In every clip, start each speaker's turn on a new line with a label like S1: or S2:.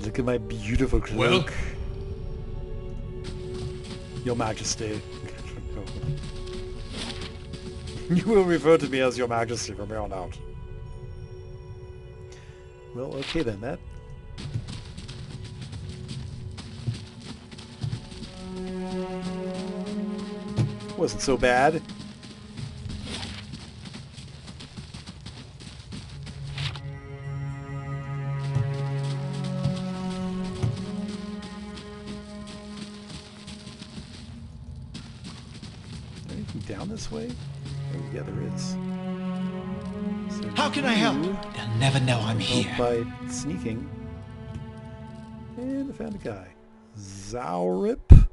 S1: Look at my beautiful cloak.
S2: Well?
S1: Your Majesty. You will refer to me as Your Majesty from here on out. Well, okay then, that... wasn't so bad. Anything down this way? Oh, yeah, there is. So
S3: How can I help? They'll never know I'm here.
S1: By sneaking. And I found a guy. Zaurip.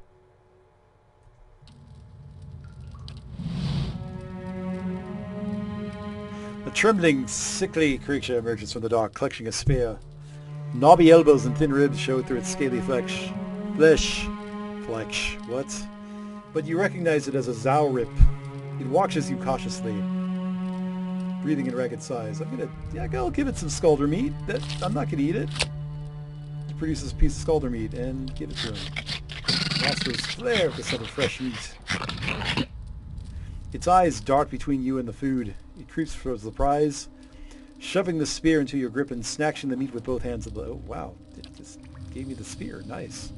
S1: A trembling, sickly creature emerges from the dark, clutching a spear. Knobby elbows and thin ribs show through its scaly flesh. Flesh. What? But you recognize it as a Zaurip. It watches you cautiously, breathing in ragged sighs. I'll give it some sculder meat. I'm not gonna eat it. It produces a piece of sculder meat and give it to him. Nostrils flare with the scent of fresh meat. Its eyes dart between you and the food. It creeps towards the prize, shoving the spear into your grip and snatching the meat with both hands. Oh wow! It just gave me the spear. Nice.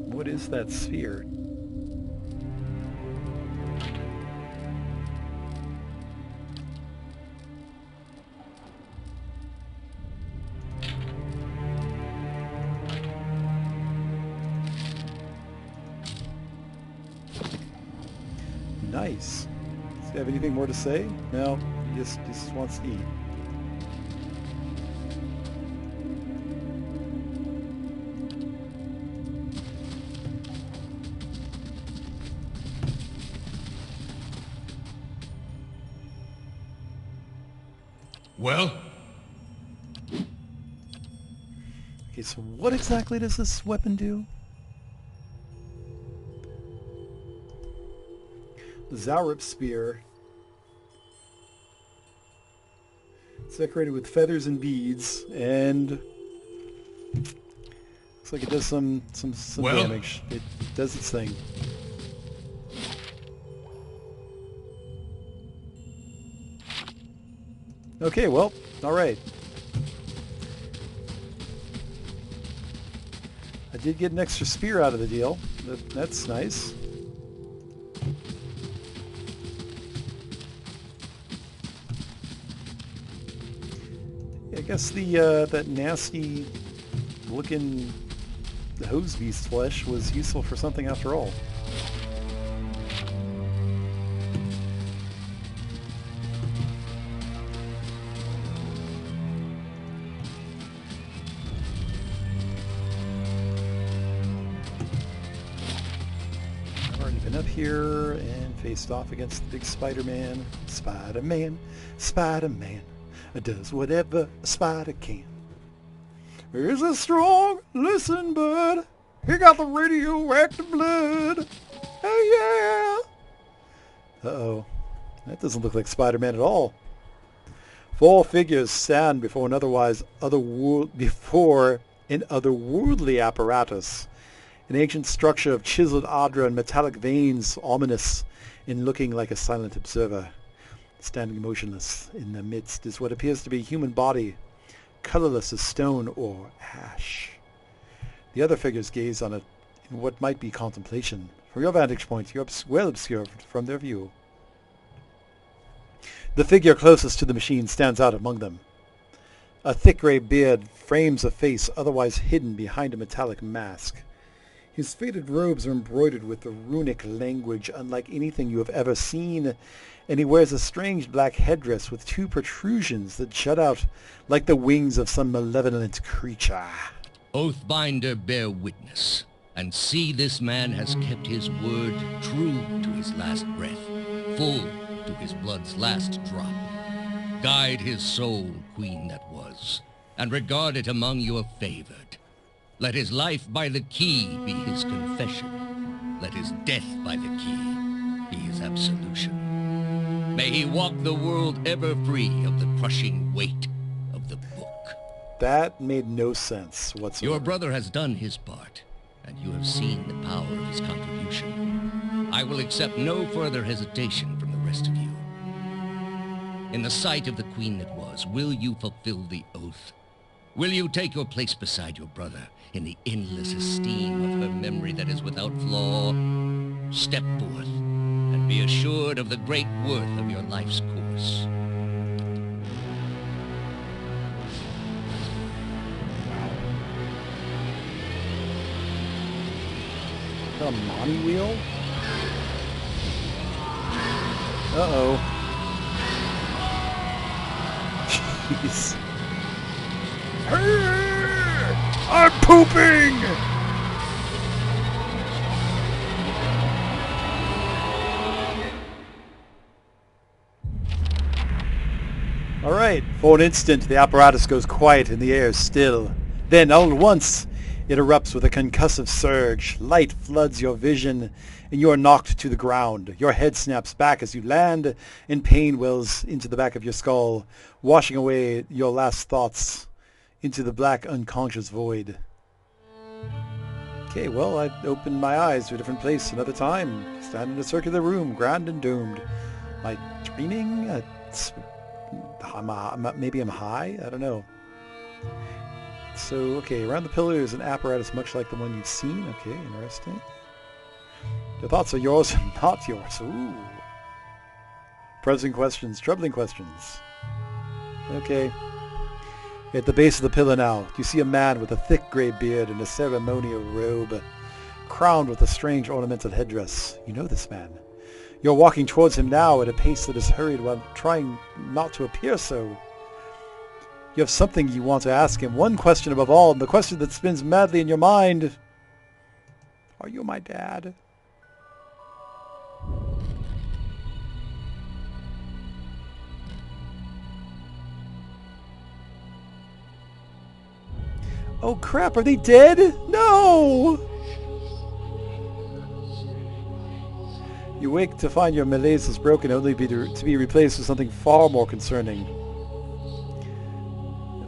S1: What is that sphere? Nice. Does he have anything more to say? No, he just wants to eat.
S2: Well?
S1: Okay, so what exactly does this weapon do? The Zaurip spear. It's decorated with feathers and beads, and looks like it does some
S2: Well?
S1: damage. It does its thing. Okay, well, alright. I did get an extra spear out of the deal. That's nice. Yeah, I guess that nasty looking hose beast flesh was useful for something after all. Up here and faced off against the big Spider-Man. Spider-Man does whatever a spider can. Here's a strong, listen, bud. He got the radioactive blood. Hey, yeah. Uh-oh. That doesn't look like Spider-Man at all. Four figures stand before an otherworldly apparatus. An ancient structure of chiseled ardra and metallic veins, ominous in looking like a silent observer. Standing motionless in the midst is what appears to be a human body, colorless as stone or ash. The other figures gaze on it in what might be contemplation. From your vantage point, you're well obscured from their view. The figure closest to the machine stands out among them. A thick gray beard frames a face otherwise hidden behind a metallic mask. His faded robes are embroidered with the runic language unlike anything you have ever seen, and he wears a strange black headdress with two protrusions that jut out like the wings of some malevolent creature.
S4: Oathbinder, bear witness, and see this man has kept his word true to his last breath, full to his blood's last drop. Guide his soul, queen that was, and regard it among your favored. Let his life by the key be his confession. Let his death by the key be his absolution. May he walk the world ever free of the crushing weight
S1: That made no sense whatsoever.
S4: Your brother has done his part, and you have seen the power of his contribution. I will accept no further hesitation from the rest of you. In the sight of the queen that was, will you fulfill the oath? Will you take your place beside your brother in the endless esteem of her memory that is without flaw? Step forth, and be assured of the great worth of your life's course.
S1: Is that a Monty wheel? Uh-oh. Jeez. I'm pooping! Alright, for an instant the apparatus goes quiet and the air is still. Then, all at once, it erupts with a concussive surge. Light floods your vision, and you are knocked to the ground. Your head snaps back as you land, and pain wells into the back of your skull, washing away your last thoughts into the black unconscious void. Okay, well, I opened my eyes to a different place another time. Stand in a circular room, grand and doomed. Am I dreaming? Maybe I'm high? I don't know. So, okay, around the pillar is an apparatus much like the one you've seen. Okay, interesting. The thoughts are yours and not yours. Ooh. Pressing questions, troubling questions. Okay. At the base of the pillar now, you see a man with a thick grey beard and a ceremonial robe, crowned with a strange ornamental headdress. You know this man. You're walking towards him now at a pace that is hurried while trying not to appear so. You have something you want to ask him, one question above all, and the question that spins madly in your mind. Are you my dad? Oh crap, are they dead? No! You wake to find your malaise is broken, only to be replaced with something far more concerning.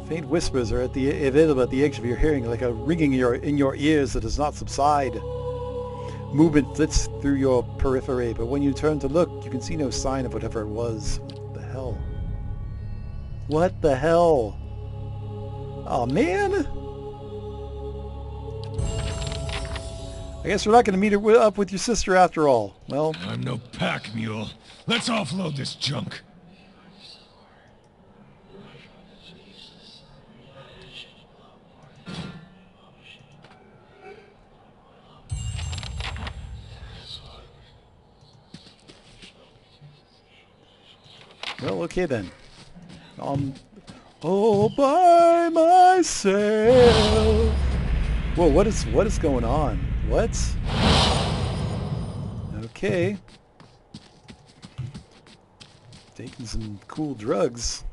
S1: Faint whispers are available at the edge of your hearing, like a ringing in your ears that does not subside. Movement flits through your periphery, but when you turn to look, you can see no sign of whatever it was. What the hell? What the hell? Oh man! I guess we're not going to meet up with your sister after all. Well,
S2: I'm no pack mule. Let's offload this junk.
S1: well, okay then. All by myself. Whoa, what is going on? What? Okay. Taking some cool drugs.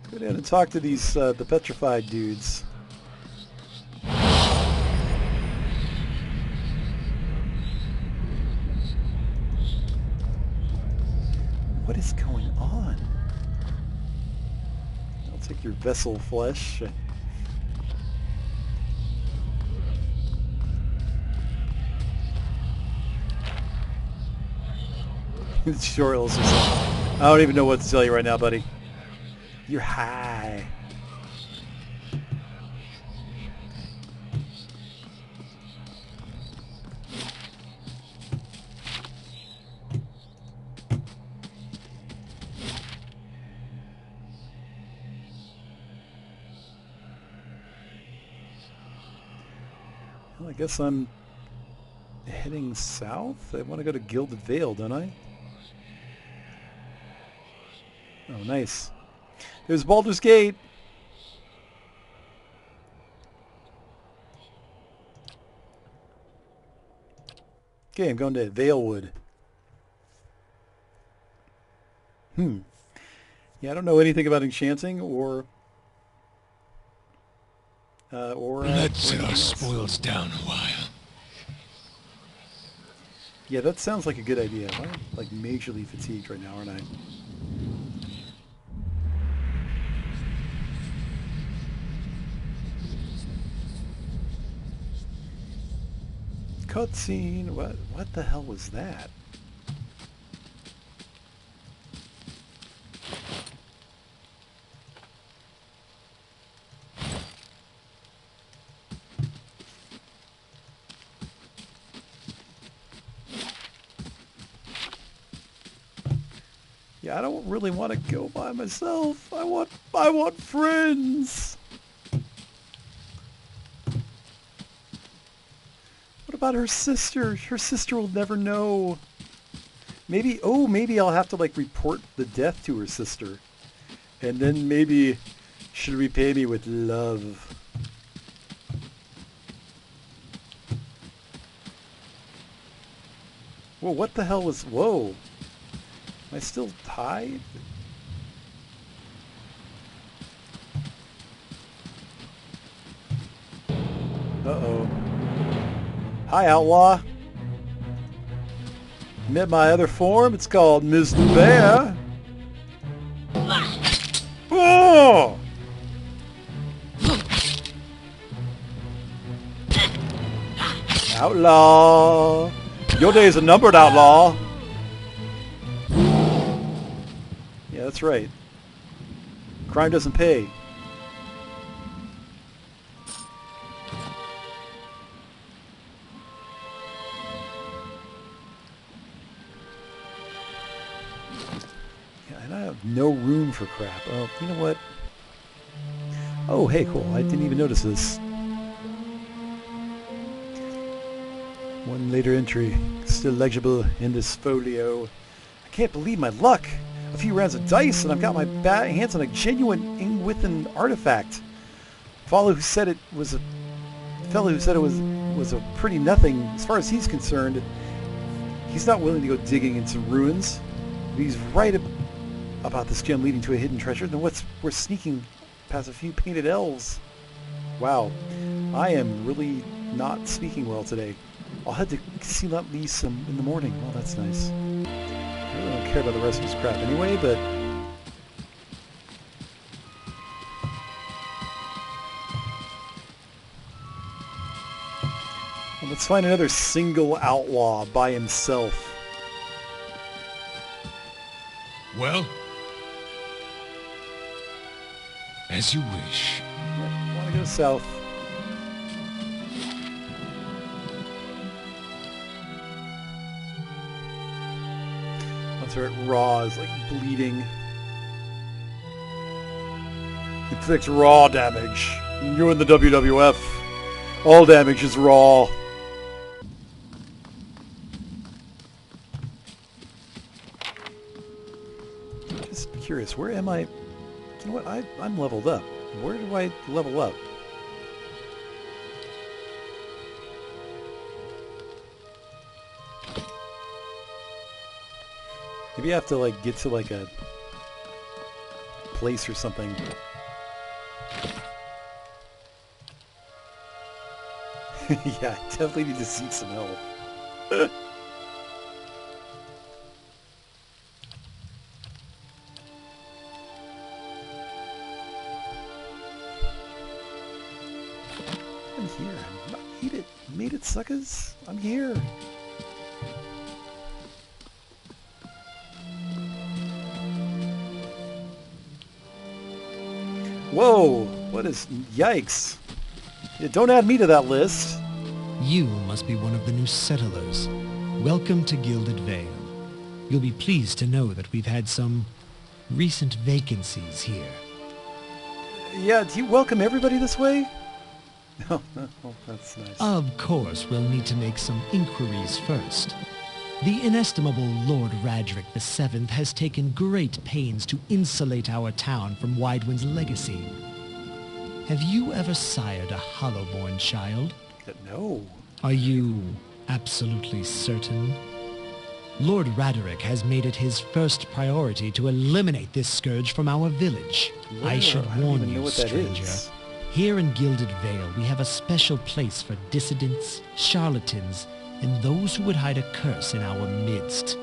S1: Go down and talk to these the petrified dudes. What is going on? I'll take your vessel flesh. Tutorials or something. I don't even know what to tell you right now, buddy. You're high. Well, I guess I'm heading south. I want to go to Gilded Vale, don't I? Oh, nice. There's Baldur's Gate. Okay, I'm going to Valewood. Yeah, I don't know anything about enchanting or
S2: Let's sit our
S1: anything else.
S2: spoils down a while.
S1: Yeah, that sounds like a good idea. I'm like majorly fatigued right now, aren't I? Cutscene. What the hell was that? Yeah, I don't really want to go by myself. I want friends. What about her sister? Her sister will never know. Maybe I'll have to like report the death to her sister. And then maybe she'll repay me with love. Whoa, what the hell was... Whoa. Am I still tied? Uh-oh. Hi, Outlaw. Met my other form. It's called Mr. Bear. Oh! Outlaw. Your days are numbered, Outlaw. Yeah, that's right. Crime doesn't pay. Yeah, and I have no room for crap. Oh, you know what? Oh, hey, cool. I didn't even notice this. One later entry, still legible in this folio. I can't believe my luck. A few rounds of dice, and I've got my hands on a genuine Ingwithan artifact. The fellow who said it was a pretty nothing. As far as he's concerned, he's not willing to go digging in some ruins. But he's right about this gem leading to a hidden treasure. Then we're sneaking past a few painted elves. Wow, I am really not speaking well today. I'll head to Sealant Lease in the morning. Oh, that's nice. I really don't care about the rest of this crap anyway, but... Well, let's find another single outlaw by himself.
S2: Well? As you wish.
S1: Yeah, I want to go south. That's right, Raw is like bleeding. Inflicts raw damage. You're in the WWF. All damage is raw. Just curious, where am I? You know what? I'm leveled up. Where do I level up? Maybe I have to like get to like a place or something. Yeah, I definitely need to seek some help. I'm here. I made it. Made it, suckers. I'm here. Whoa! What is... Yikes! Yeah, don't add me to that list.
S3: You must be one of the new settlers. Welcome to Gilded Vale. You'll be pleased to know that we've had some recent vacancies here.
S1: Yeah, do you welcome everybody this way? Oh, that's nice.
S3: Of course, we'll need to make some inquiries first. The inestimable Lord Radric VII has taken great pains to insulate our town from Widewind's legacy. Have you ever sired a Hollowborn child?
S1: No.
S3: Are you absolutely certain? Lord Raderick has made it his first priority to eliminate this scourge from our village. I should warn you, stranger. Here in Gilded Vale, we have a special place for dissidents, charlatans, and those who would hide a curse in our midst.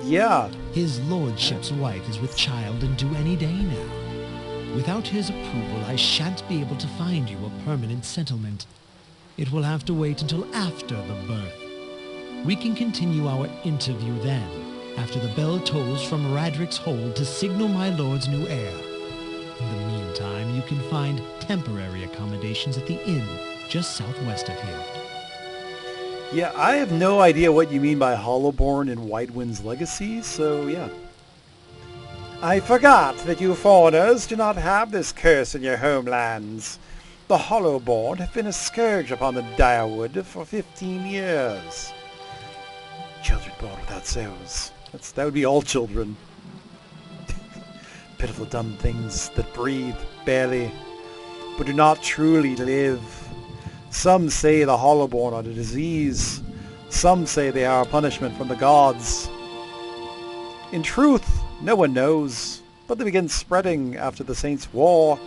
S1: Yeah.
S3: His lordship's wife is with child and due any day now. Without his approval, I shan't be able to find you a permanent settlement. It will have to wait until after the birth. We can continue our interview then, after the bell tolls from Radrick's hold to signal my lord's new heir. In the meantime, you can find temporary accommodations at the inn just southwest of here.
S1: Yeah, I have no idea what you mean by Hollowborn in Whitewind's Legacy, so yeah. I forgot that you foreigners do not have this curse in your homelands. The Hollowborn have been a scourge upon the Direwood for 15 years. Children born without souls. That would be all children. Pitiful dumb things that breathe, barely, but do not truly live. Some say the Hollowborn are a disease. Some say they are a punishment from the gods. In truth, no one knows, but they began spreading after the Saints' War,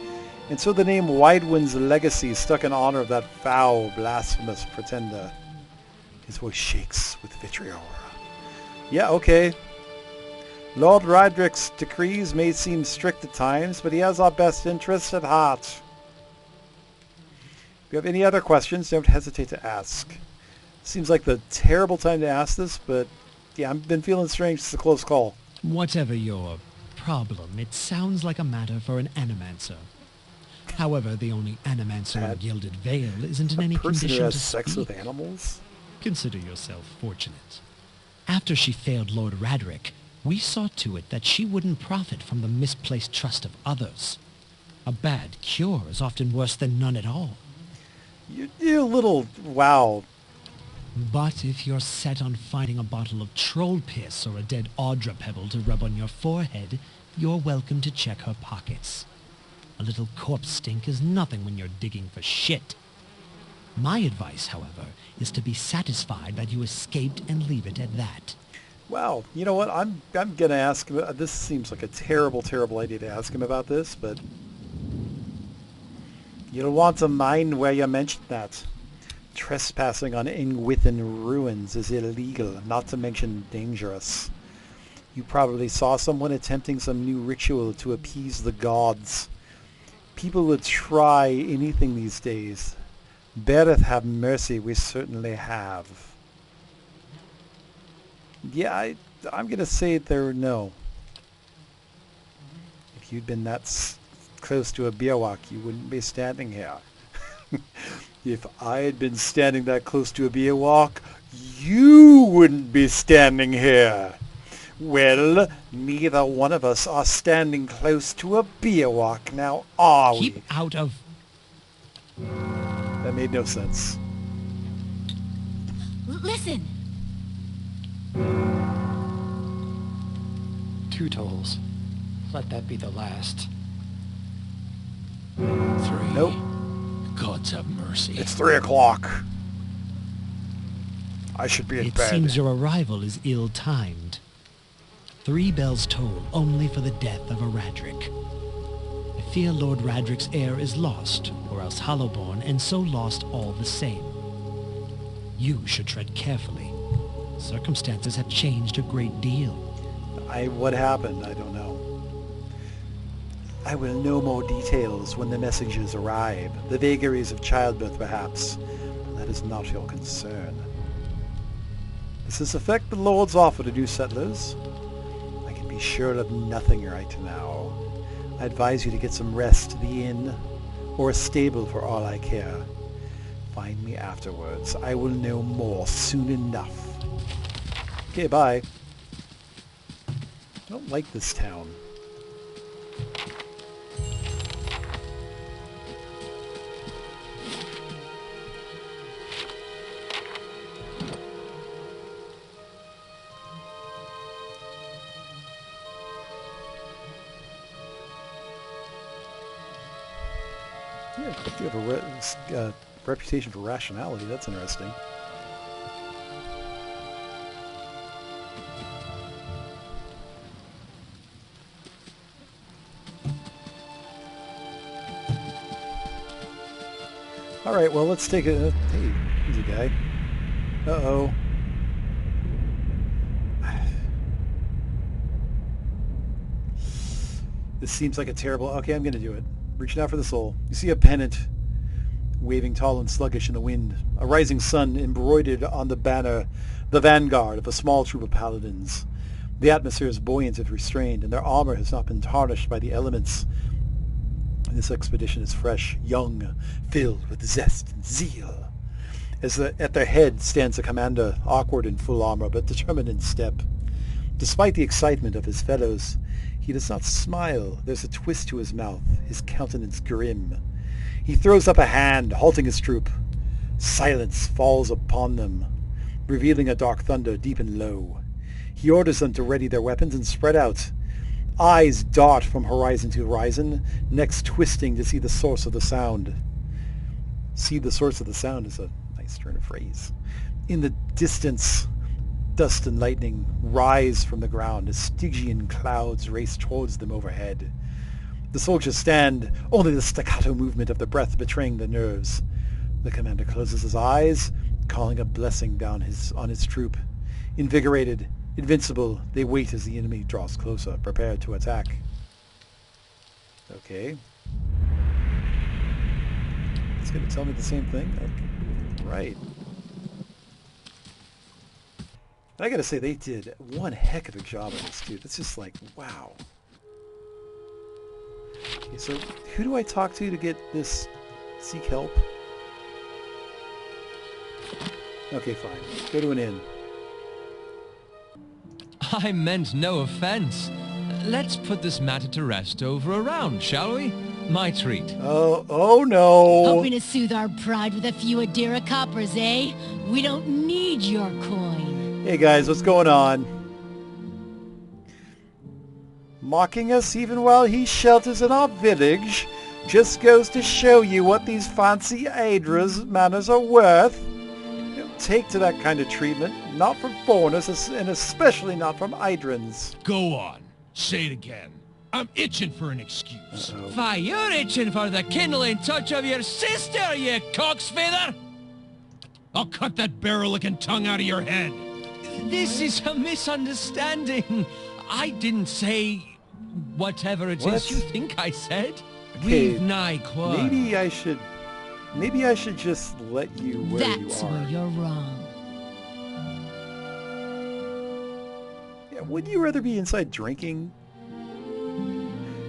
S1: and so the name Whitewind's Legacy stuck in honor of that foul, blasphemous pretender. His voice shakes with vitriol. Yeah, okay. Lord Radrick's decrees may seem strict at times, but he has our best interests at heart. If you have any other questions, don't hesitate to ask. Seems like the terrible time to ask this, but yeah, I've been feeling strange. It's a close call.
S3: Whatever your problem, it sounds like a matter for an animancer. However, the only animancer in Gilded Vale isn't in any
S1: Person
S3: condition
S1: who has
S3: to
S1: sex
S3: speak.
S1: with animals?
S3: Consider yourself fortunate. After she failed Lord Radrick, we saw to it that she wouldn't profit from the misplaced trust of others. A bad cure is often worse than none at all.
S1: You little... wow.
S3: But if you're set on finding a bottle of troll piss or a dead Audra pebble to rub on your forehead, you're welcome to check her pockets. A little corpse stink is nothing when you're digging for shit. My advice, however, is to be satisfied that you escaped and leave it at that.
S1: Wow, you know what? I'm gonna ask him. This seems like a terrible, terrible idea to ask him about this, but you'll want to mind where you mentioned that. Trespassing on Ingwithan ruins is illegal, not to mention dangerous. You probably saw someone attempting some new ritual to appease the gods. People would try anything these days. Beareth have mercy, we certainly have. Yeah, I'm going to say there no. If you'd been that close to a Biawak, you wouldn't be standing here. If I had been standing that close to a Biawak, you wouldn't be standing here. Well, neither one of us are standing close to a Biawak now, are we?
S3: Keep out of...
S1: That made no sense.
S5: Listen!
S6: 2 tolls. Let that be the last.
S2: 3.
S1: Nope.
S2: Gods have mercy.
S1: It's 3 o'clock. I should be in
S3: It
S1: bed.
S3: seems your arrival is ill-timed. 3 bells toll only for the death of a Radrick. I fear Lord Radrick's heir is lost, or else Hollowborn, and so lost all the same. You should tread carefully. Circumstances have changed a great deal.
S1: What happened? I don't know. I will know more details when the messages arrive. The vagaries of childbirth, perhaps. But that is not your concern. Does this affect the Lord's offer to new settlers? I can be sure of nothing right now. I advise you to get some rest at the inn, or a stable for all I care. Find me afterwards. I will know more soon enough. Okay, bye. I don't like this town. Yeah, you have a reputation for rationality. That's interesting. All right, well, let's take a... Hey, easy guy. Uh-oh. This seems like a terrible... Okay, I'm going to do it. Reaching out for the soul. You see a pennant waving tall and sluggish in the wind. A rising sun embroidered on the banner, the vanguard of a small troop of paladins. The atmosphere is buoyant and restrained, and their armor has not been tarnished by the elements. This expedition is fresh, young, filled with zest and zeal. At their head stands the commander, awkward in full armor, but determined in step. Despite the excitement of his fellows, he does not smile. There's a twist to his mouth, his countenance grim. He throws up a hand, halting his troop. Silence falls upon them, revealing a dark thunder deep and low. He orders them to ready their weapons and spread out. Eyes dart from horizon to horizon, necks twisting to see the source of the sound. See the source of the sound is a nice turn of phrase. In the distance, dust and lightning rise from the ground as Stygian clouds race towards them overhead. The soldiers stand, only the staccato movement of the breath betraying the nerves. The commander closes his eyes, calling a blessing down on his troop. Invigorated, invincible, they wait as the enemy draws closer, prepared to attack. Okay. It's going to tell me the same thing? Okay. Right. I gotta say, they did one heck of a job on this, dude. It's just like, wow. Okay, so who do I talk to get this, seek help? Okay, fine. Go to an inn.
S5: I meant no offense. Let's put this matter to rest over a round, shall we? My treat.
S1: Oh no!
S7: Hoping to soothe our pride with a few Adira coppers, eh? We don't need your coin.
S1: Hey guys, what's going on? Mocking us even while he shelters in our village just goes to show you what these fancy Adra's manners are worth. You don't take to that kind of treatment, not from foreigners, and especially not from Idrans.
S2: Go on. Say it again. I'm itching for an excuse.
S5: Why, you're itching for the kindling touch of your sister, you cocksfeather!
S2: I'll cut that barrel-licking tongue out of your head.
S5: This is a misunderstanding. I didn't say whatever it is you think I said.
S1: Okay,
S5: We've nigh quarrel.
S1: maybe I should just let you where
S7: That's
S1: you are.
S7: where you're wrong.
S1: Yeah, wouldn't you rather be inside drinking?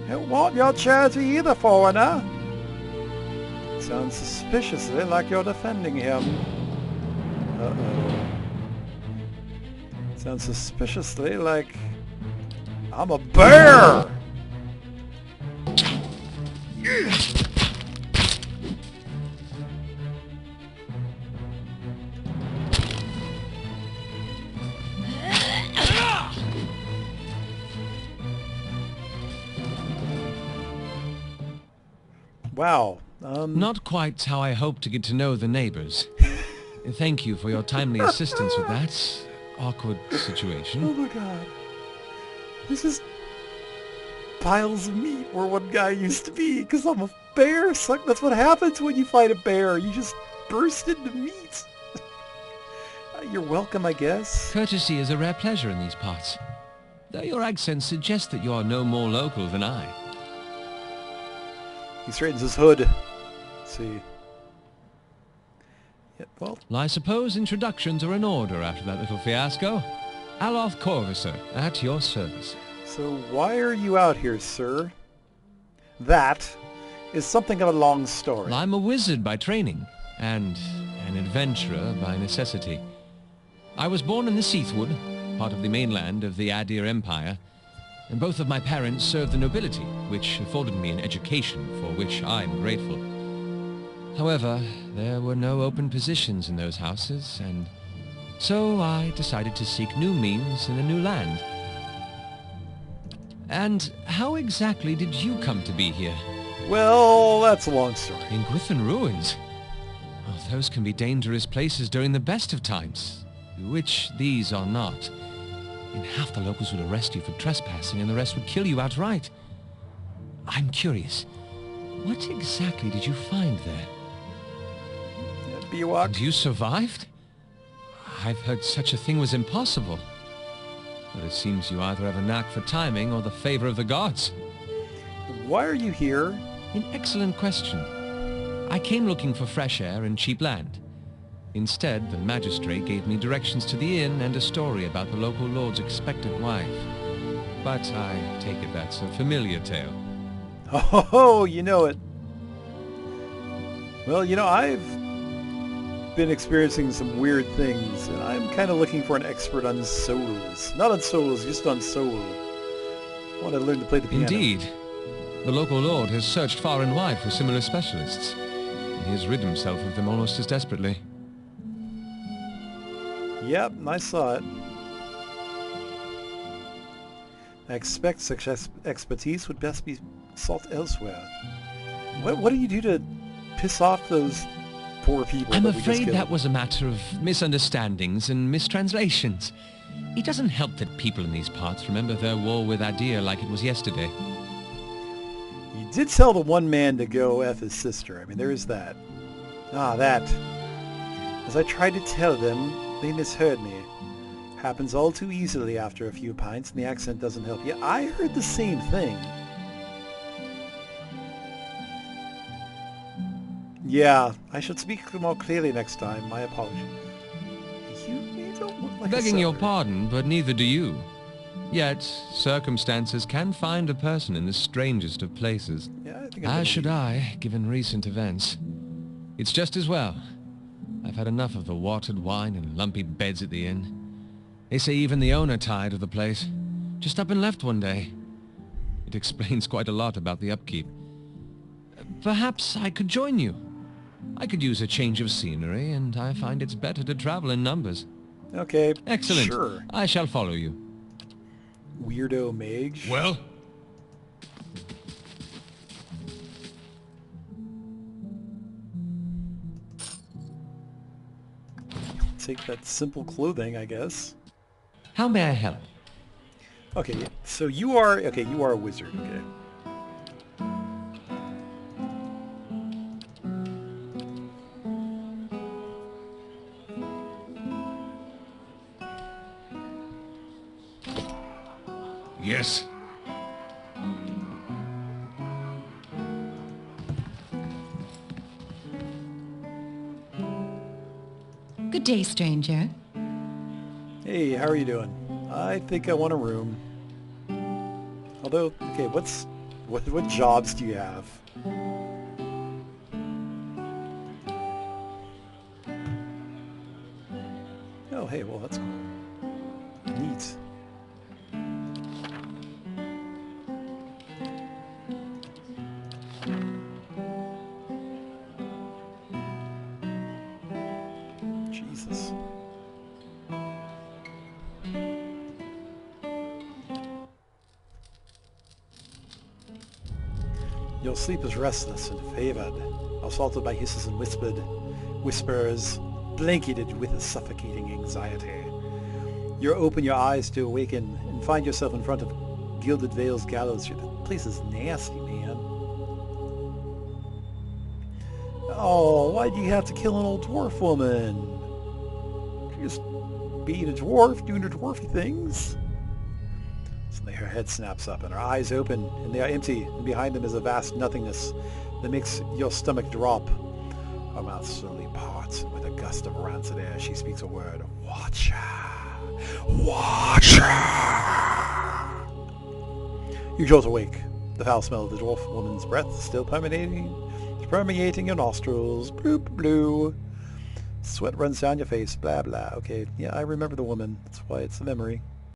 S1: Don't want your charity either, foreigner. Sounds suspiciously like you're defending him. Uh-oh. Sounds suspiciously like I'm a bear! Wow.
S5: Not quite how I hoped to get to know the neighbors. Thank you for your timely assistance with that awkward
S1: Oh
S5: situation.
S1: my god. This is piles of meat where one guy used to be, because I'm a bear. That's what happens when you fight a bear. You just burst into meat. You're welcome, I guess.
S5: Courtesy is a rare pleasure in these parts, though your accent suggests that you are no more local than I.
S1: He straightens his hood. Let's see. Yeah, well,
S5: I suppose introductions are in order after that little fiasco. Aloth Corvusser, at your service.
S1: so why are you out here, sir? That is something of a long story.
S5: I'm a wizard by training, and an adventurer by necessity. I was born in the Seathwood, part of the mainland of the Adir Empire, and both of my parents served the nobility, which afforded me an education for which I'm grateful. However, there were no open positions in those houses, and so I decided to seek new means in a new land. And how exactly did you come to be here?
S1: Well, that's a long story.
S5: In Gwithan Ruins? Oh, those can be dangerous places during the best of times, which these are not. In half the locals would arrest you for trespassing and the rest would kill you outright. I'm curious, what exactly did you find there?
S1: Biwak.
S5: And you survived? I've heard such a thing was impossible. But it seems you either have a knack for timing or the favor of the gods.
S1: Why are you here?
S5: An excellent question. I came looking for fresh air and cheap land. Instead, the magistrate gave me directions to the inn and a story about the local lord's expectant wife. But I take it that's a familiar tale.
S1: Oh, you know it. Well, you know, I've been experiencing some weird things, and I'm kind of looking for an expert on souls. Not on souls, just on soul. I want to learn to play the piano.
S5: Indeed. The local lord has searched far and wide for similar specialists. And he has rid himself of them almost as desperately.
S1: Yep, I saw it. I expect such expertise would best be sought elsewhere. What do you do to piss off those poor people?
S5: I'm
S1: that we just
S5: afraid
S1: killed?
S5: that was a matter of misunderstandings and mistranslations. It doesn't help that people in these parts remember their war with Adir like it was yesterday.
S1: You did tell the one man to go F his sister. I mean, there is that. Ah, that. As I tried to tell them, they misheard me. Happens all too easily after a few pints, and the accent doesn't help. Yeah, I heard the same thing. Yeah, I should speak more clearly next time. My apologies. You don't look like
S5: Begging
S1: a
S5: your
S1: sucker.
S5: pardon, but neither do you. Yet, circumstances can find a person in the strangest of places.
S1: Yeah, I think I'm
S5: As
S1: gonna
S5: should
S1: leave.
S5: I, given recent events. It's just as well. I've had enough of the watered wine and lumpy beds at the inn. They say even the owner tired of the place. Just up and left one day. It explains quite a lot about the upkeep. Perhaps I could join you. I could use a change of scenery, and I find it's better to travel in numbers.
S1: Okay,
S5: Excellent.
S1: sure.
S5: I shall follow you.
S1: Weirdo mage.
S2: Well?
S1: Take that simple clothing, I guess.
S5: How may I help?
S1: Okay, so you are a wizard, okay.
S2: Yes.
S7: Good day, stranger.
S1: Hey, how are you doing? I think I want a room. Although, okay, what jobs do you have? Oh, hey, well, that's cool. Neat. Jesus. Your sleep is restless and favored, assaulted by hisses and whispers, blanketed with a suffocating anxiety. You open your eyes to awaken and find yourself in front of Gilded Vale's gallows. The place is nasty, man. Oh, why do you have to kill an old dwarf woman? Just being a dwarf, doing her dwarfy things. Suddenly her head snaps up and her eyes open, and they are empty, and behind them is a vast nothingness that makes your stomach drop. Her mouth slowly parts, and with a gust of rancid air she speaks a word. Watcher! Watcher! You jolt awake. The foul smell of the dwarf woman's breath still permeating your nostrils. Bloop, blue. Sweat runs down your face. Blah, blah. Okay, yeah, I remember the woman. That's why it's a memory.